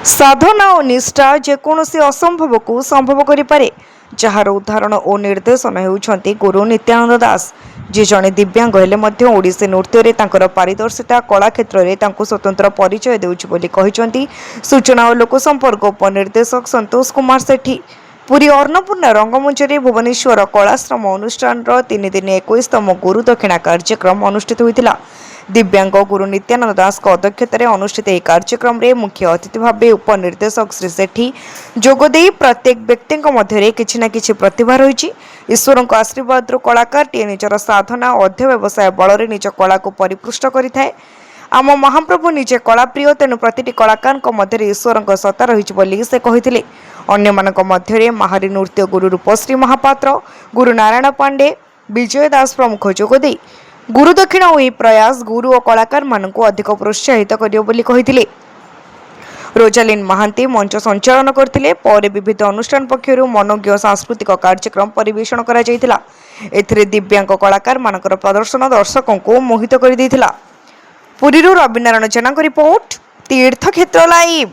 साधना और निष्ठा जेकोसी असंभव को संभव करें जार उदाहरण और निर्देशन होती गुरु नित्यानंद दास जी जड़े दिव्यांग हेले ओडिसी नृत्य पारदर्शिता कला क्षेत्र में स्वतंत्र परिचय देउछि सूचना और लोकसंपर्क उपनिर्देशक संतोष कुमार सेठी। पुरी अन्नपूर्णा रंगमंच भुवनेश्वर कलाश्रम अनुष्ठान 3 दिन 21तम गुरु दक्षिणा कार्यक्रम अनुष्ठित होता। दिव्यांग गुरु नित्यानंद दास अध्यक्षतार अनुष्ठित यह कार्यक्रम में मुख्य अतिथि भाव उपनिर्देशक श्री सेठी जोगदे प्रत्येक व्यक्ति मध्य किसी न किसी प्रतिभा रही ईश्वर आशीर्वाद कलाकार टी निजर साधना अध्यवसाय बल निज कला को परिपुष्ट करें। आम महाप्रभु निजे कलाप्रिय तेणु प्रति कलाकार मध्य ईश्वर सत्ता रही से कहते। अन्य मध्य महारी नृत्य गुरु रूपश्री महापात्र गुरु नारायण पांडे विजय दास प्रमुख जोगदे गुरु दक्षिणा और यह प्रयास गुरु और कलाकार मानक अधिक प्रोत्साहित करें। रोजालिन महांती मंच संचालन करते पर विविध अनुष्ठान पक्षर मनोज्ञ सांस्कृतिक कार्यक्रम परिवेषण कर दिव्यांग कलाकार मानकर प्रदर्शन दर्शकों को मोहित कर पुरी रविनारायण जेना रिपोर्ट तीर्थक्षेत्र लाइव।